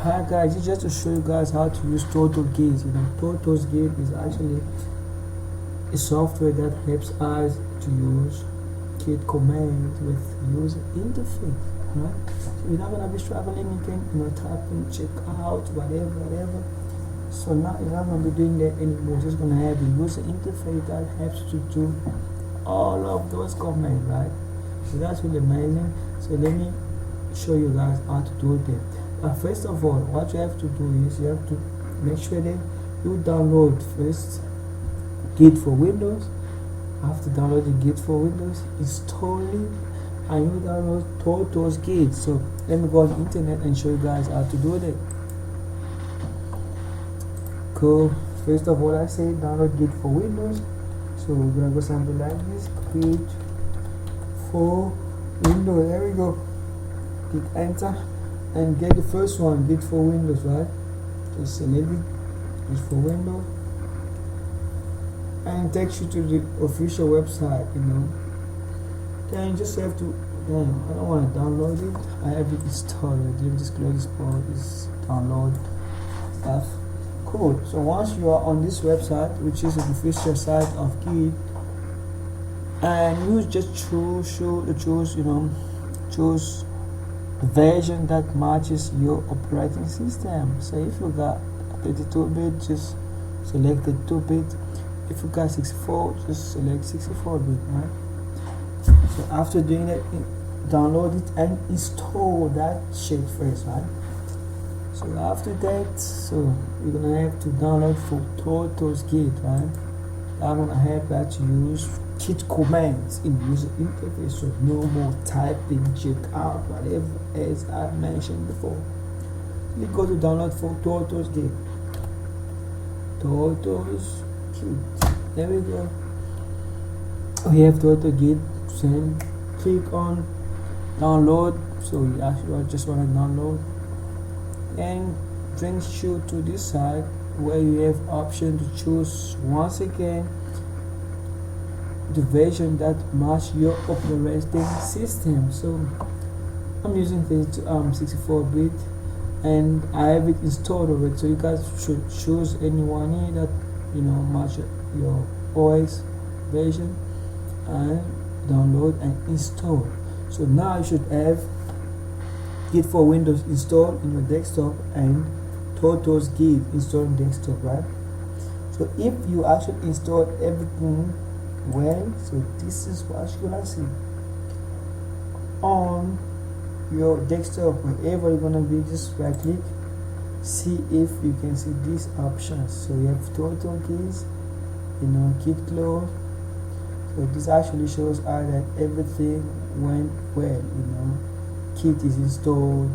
Hi guys, it's just to show you guys how to use TortoiseGit. TortoiseGit is actually a software that helps us to use Git commands with user interface, right? So you're not gonna be struggling. You can type in check out whatever. So now you're not gonna be doing that anymore. Just gonna have a user interface that helps you to do all of those commands, right? So that's really amazing. So let me show you guys how to do that. But first of all, what you have to do is you have to make sure that you download first Git for Windows. After downloading Git for Windows, install it, and you download TortoiseGit. So let me go on the internet and show you guys how to do that. Cool. First of all, I say download Git for Windows. So we're gonna go something like this: Git for Windows. There we go. Hit enter and get the first one, Git for Windows, right? Just select it, Git for Windows, and it takes you to the official website. Then you just have to. I don't want to download it. I have it installed. Let me just close this part. This download stuff. Cool. So once you are on this website, which is an official site of Git, and you just choose the version that matches your operating system. So if you got 32-bit, just select 32-bit. If you got 64, just select 64-bit, right? So after doing that, download it and install that shit first, right? So after that, so you're gonna have to download for TortoiseGit, right? I'm gonna have that to use Git commands in user interface, so no more typing, check out, whatever, as I mentioned before. You go to download for TortoiseGit. TortoiseGit. There we go. We have TortoiseGit. Then click on download. So you actually just want to download, and brings you to this side where you have option to choose once again the version that match your operating system. So I'm using 64-bit, and I have it installed already. So you guys should choose anyone here that match your OS version, and download and install. So now you should have Git for Windows installed in your desktop and TortoiseGit installed in desktop, right? So if you actually installed everything well, so this is what you're gonna see on your desktop. Wherever you're gonna be, just right click, see if you can see these options. So you have TortoiseGit, Git close. So this actually shows us that everything went well. Git is installed,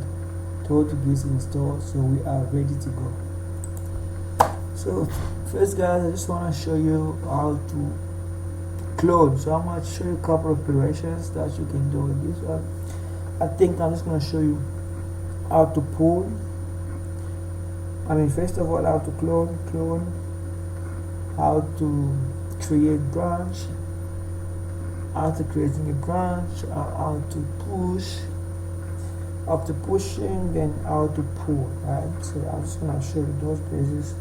TortoiseGit is installed, so we are ready to go. So first guys, I just want to show you how to clone. So I'm going to show you a couple of operations that you can do with this one. I think I'm just going to show you how to pull. First of all, how to clone, how to create branch, after creating a branch, how to push, after pushing, then how to pull, right? So I'm just going to show you those basic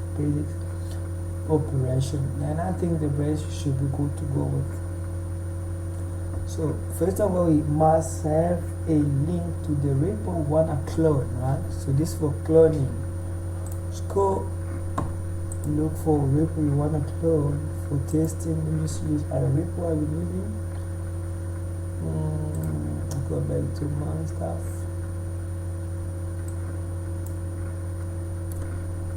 operation, and I think the rest should be good to go with. So first of all, we must have a link to the repo we want to clone, right? So this for cloning. Just go look for a repo you want to clone. For testing, let me just use a repo I've been using. I'll go back to my stuff.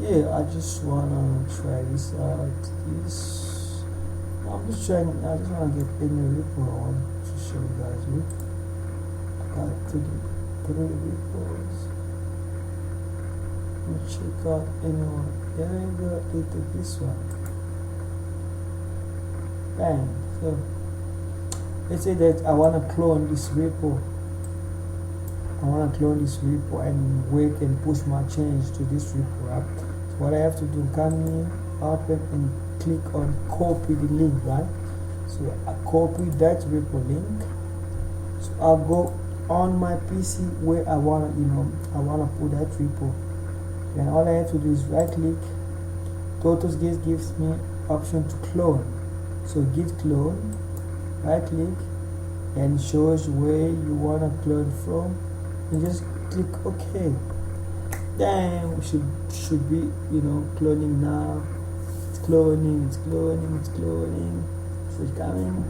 Yeah, I just wanna try this out. I just wanna get any repo I want to show you guys with. I got three repos. Let's check out anyone. There we go, it took this one. Bang. So let's say that I wanna clone this repo. And we can push my change to this repo, right? So what I have to do, come here, open and click on copy the link, right? So I copy that repo link. So I'll go on my PC where I wanna put that repo. Then all I have to do is right click. TortoiseGit gives me option to clone. So git clone, right click, and shows where you want to clone from, and just click OK. Then we should be cloning now. It's cloning. So it's coming.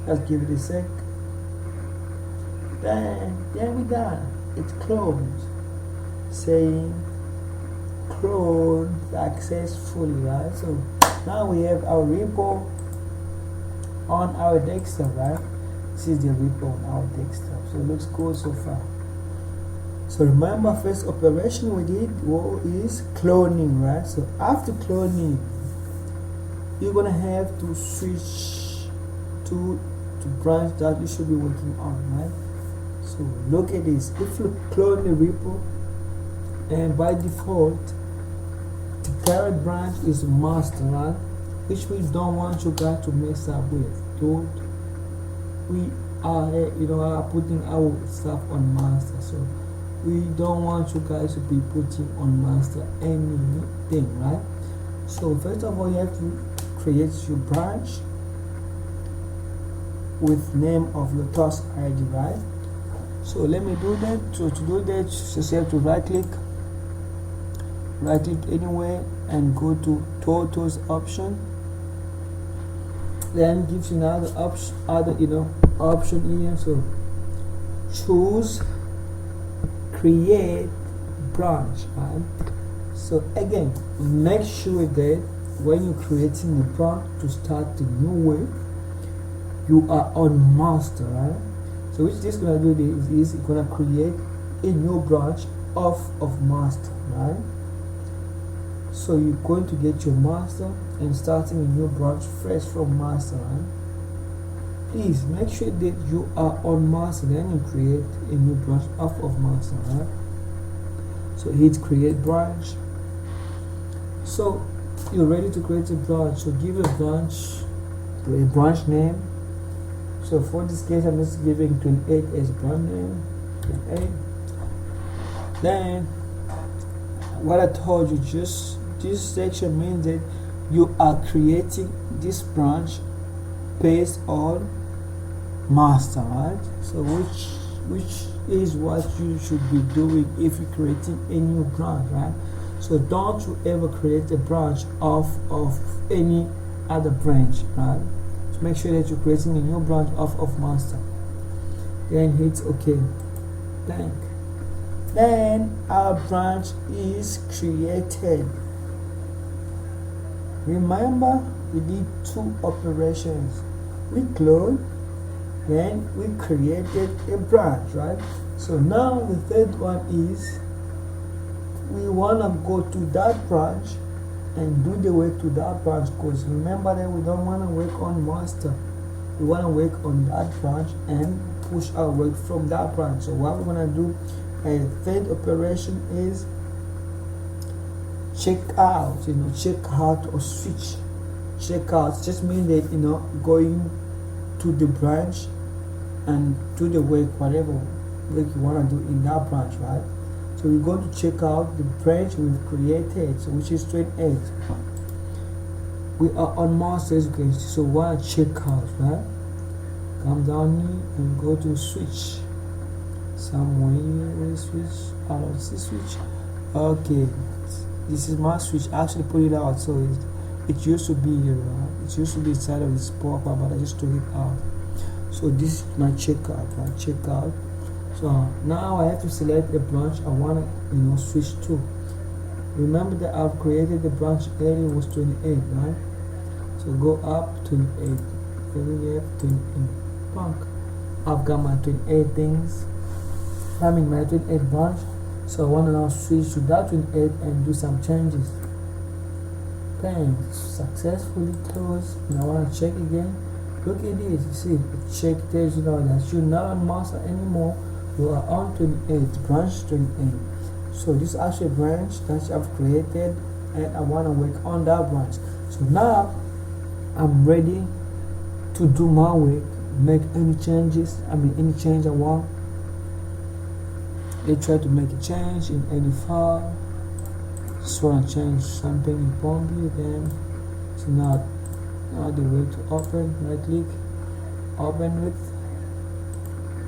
Let's give it a sec. Then we done. It's cloned, saying clone successfully, right? So now we have our repo on our desktop, right? This is the repo on our desktop. So it looks good so far. So remember, first operation we did is cloning, right? So after cloning, you're gonna have to switch to branch that you should be working on, right? So look at this. If you clone the repo, and by default the parent branch is master, right? Which we don't want you guys to mess up with. We are putting our stuff on master, so we don't want you guys to be putting on master anything, right? So first of all, you have to create your branch with name of your task ID, right? So let me do that. So to do that, just have to right click anywhere and go to Tortoise option. Then gives you another option here. So choose create branch, right? So again, make sure that when you're creating the branch to start the new work, you are on master, right? So which this gonna do is it's gonna create a new branch off of master, right? So you're going to get your master and starting a new branch fresh from master, right? Please make sure that you are on master, then you create a new branch off of master, right? So hit create branch. So you're ready to create a branch. So give a branch name. So for this case, I'm just giving 28 as branch name. 28. Then what I told you, just this section means that you are creating this branch based on master, right? So which is what you should be doing if you're creating a new branch, right? So don't you ever create a branch off of any other branch, right? So make sure that you're creating a new branch off of master. Then hit OK. Then our branch is created. Remember, we did two operations. We cloned, then we created a branch, right? So now the third one is we want to go to that branch and do the work to that branch, because remember that we don't want to work on master. We want to work on that branch and push our work from that branch. So what we're going to do, a third operation is check out, check out or switch. Check out just means that going to the branch and do the work, whatever work you want to do in that branch, right? So we're going to check out the branch we've created, so which is 28. We are on master, as you can see. So want to check out, right? Come down here and go to switch. Somewhere here, switch. I don't see switch. Okay, this is my switch. I actually put it out, so it used to be here, right? It used to be inside of this pop-up, but I just took it out. So this is my checkout, right? Checkout. So now I have to select the branch I want to switch to. Remember that I've created the branch earlier was 28, right? So go up 28. Here we have 28. Punk. I've got my 28 things. I'm in my 28 branch. So I want to now switch to that 28 and do some changes. Bang, successfully closed. And I want to check again. Look at this, you see, it check tells you now that you're not on master anymore. You are on 28, branch 28. So this is actually a branch that I've created and I want to work on that branch. So now I'm ready to do my work, make any changes, any change I want. They try to make a change in any file. just want to change something in Pombi, then it's not the way to open. Right click, open with.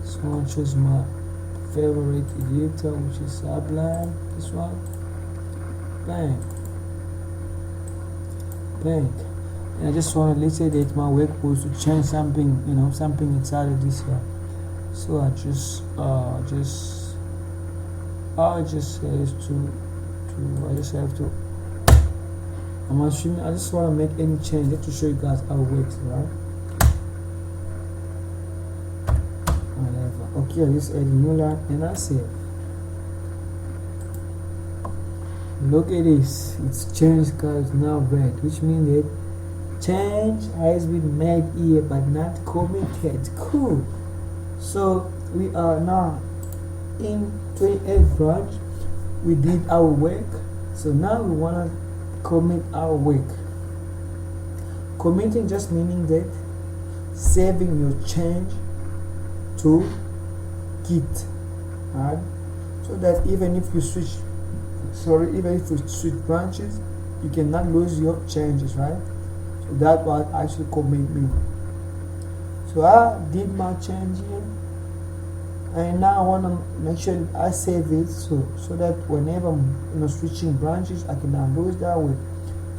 Just want to choose my favorite editor, which is Sublime. This one, bang, bang. And I just want to, let's say that my work was to change something, something inside of this here. So I just have to I'm assuming I just want to make any change just to show you guys how it works, right? Whatever. Okay, I just add a new line and I save. Look at this, it's changed guys, now red, which means that change has been made here but not committed. Cool. So we are now in 28th branch. We did our work, so now we want to commit our work. Committing just meaning that saving your change to Git, right? So that even if you switch branches, you cannot lose your changes, right? So that was actually commit me. So I did my change here, and now I want to make sure that I save it so that whenever I'm switching branches, I can undo it that way.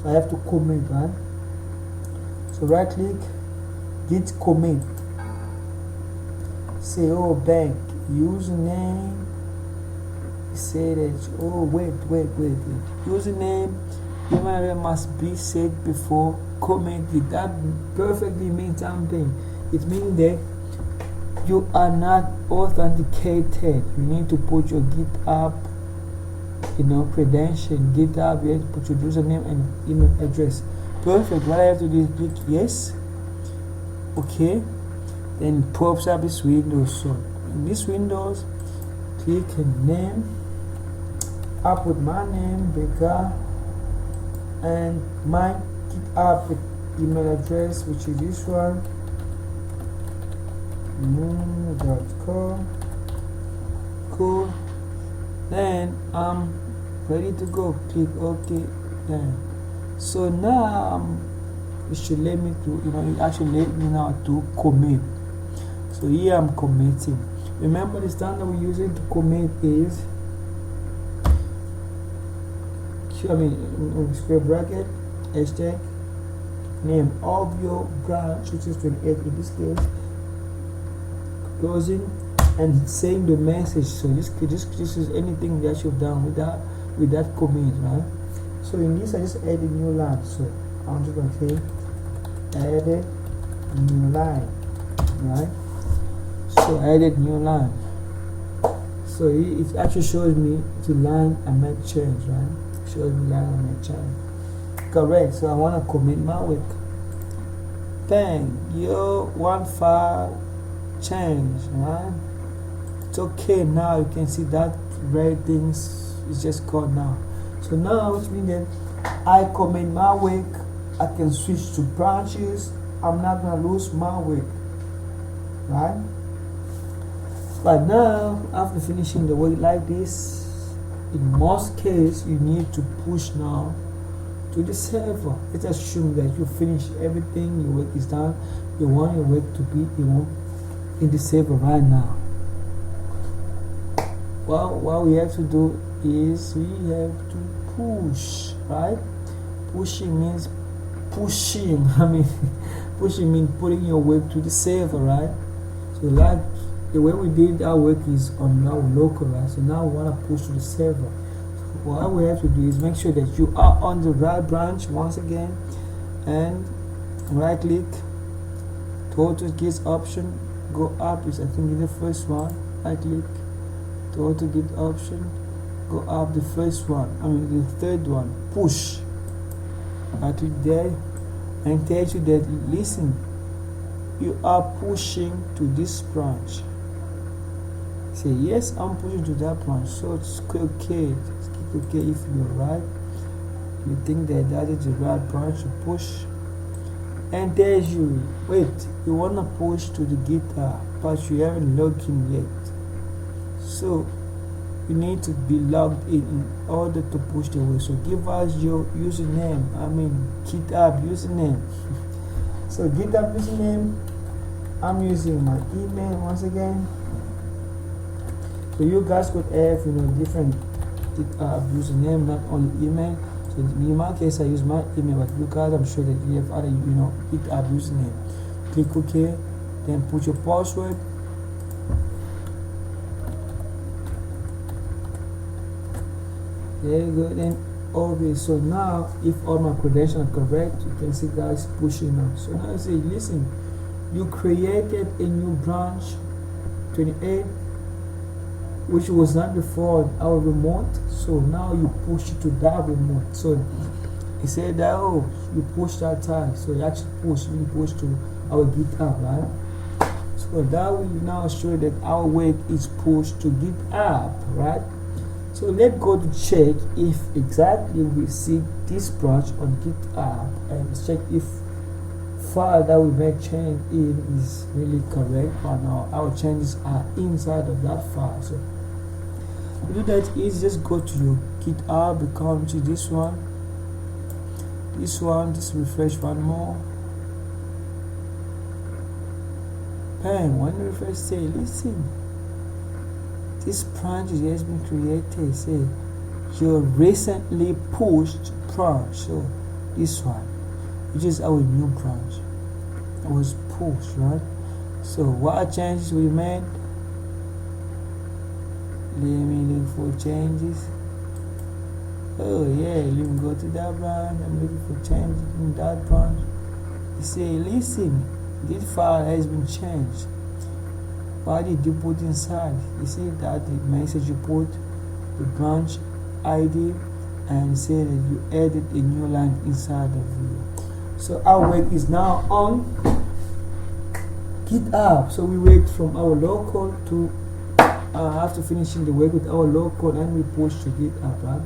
So I have to commit, right? So right click, git commit. Say, oh bank username. Say that, oh wait. Username email must be set before commented. That perfectly means something. It means that you are not authenticated. You need to put your GitHub, credential. GitHub, you have to put your username and email address. Perfect. What I have to do is click yes. Okay. Then it pops up this window. So in this windows, click name. I put my name, Becca, and my GitHub email address, which is this one. .com. Cool. Then I'm ready to go. Click OK. Then so now it should let me to it actually let me now to commit. So here I'm committing. Remember the standard we're using to commit is square bracket hashtag name of your branch, which is 28 in this case, closing and saying the message. So this is anything that you've done with that commit, right? So in this I just add a new line. So I'm just going to say add a new line, right? So I added new line. So it actually shows me the line I made change, right? Shows me line I made change. Correct. So I want to commit my work. Bang, one file change, right? It's okay now. You can see that red things is just gone now. So now which means that I commit my work, I can switch to branches. I'm not gonna lose my work, right? But now after finishing the work like this, in most cases you need to push now to the server. Let's assume that you finish everything, your work is done, you want your work to be in the server right now. Well, what we have to do is we have to push, right? Pushing means pushing. Pushing means putting your work to the server, right? So like the way we did our work is on our local, right? So now we want to push to the server. So what we have to do is make sure that you are on the right branch once again, and right click, TortoiseGit option, go up is I think the first one. Right click, TortoiseGit option, go up the first one, the third one, push. Right click there and tells you that listen, you are pushing to this branch. Say yes, I'm pushing to that branch. So it's okay. Just click okay if you're right. You think that is the right branch to push. And tells you, wait, you wanna push to the GitHub, but you haven't logged in yet. So you need to be logged in order to push the work. So give us your username, GitHub username. So GitHub username, I'm using my email once again. So you guys could have different GitHub username, not only email. So in my case I use my email, but you guys, I'm sure that you have other GitHub username. Click OK, then put your password. There you go. Then okay, so now if all my credentials are correct, you can see guys pushing on. So now you say, listen, you created a new branch 28, which was not before our remote. So now you push it to that remote. So he said that, oh, you push that tag. So you actually push to our GitHub, right? So that will now show that our work is pushed to GitHub, right? So let's go to check if exactly we see this branch on GitHub, and check if file that we made change in is really correct or not. Our changes are inside of that file. So to do that is just go to your GitHub, come to this one, just refresh one more. And when you refresh, say, listen, this branch has been created. Say your recently pushed branch. So this one, which is our new branch, was pushed, right? So what changes we made? Let me look for changes. Oh yeah, let me go to that branch. I'm looking for changes in that branch. You say, listen, this file has been changed. What did you put inside? You see that the message you put, the branch ID, and say that you added a new line inside of you. So our work is now on GitHub. So we wait from our local to after finishing the work with our local, and we push to GitHub, right?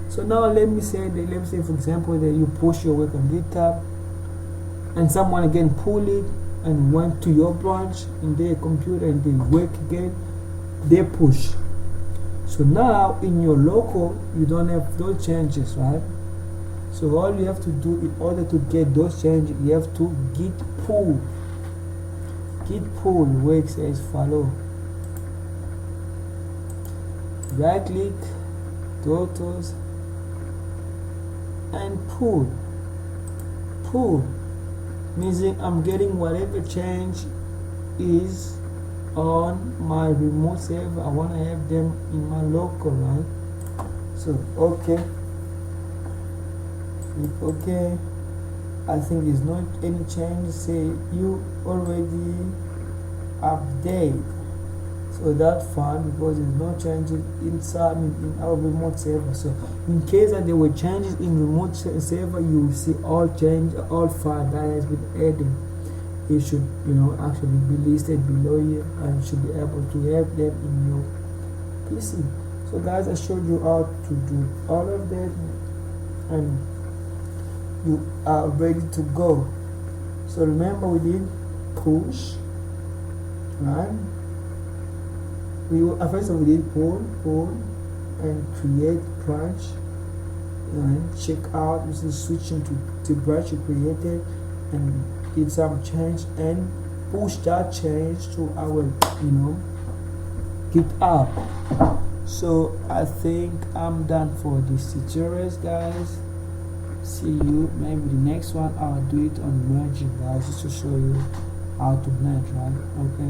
So now let me say for example that you push your work on GitHub, and someone again pull it and went to your branch in their computer and they work again, they push. So now in your local you don't have those changes, right? So all you have to do in order to get those changes, you have to git pull. Git pull works as follow. Right click, Tortoise, and pull. Meaning I'm getting whatever change is on my remote server. I want to have them in my local, right? So okay, click OK. I think there's not any change. Say you already update. So that's fine because there's no changes inside in our remote server. So in case that there were changes in remote server, you will see all file that has been added. It should actually be listed below here, and you should be able to have them in your PC. So guys, I showed you how to do all of that, and you are ready to go. So remember, we did push, right? First of all, we did pull and create branch, and check out. This is switching to the branch you created, and did some change and push that change to our GitHub. So I think I'm done for this tutorials, guys. See you maybe the next one. I'll do it on merging, guys, just to show you how to merge, right? Okay.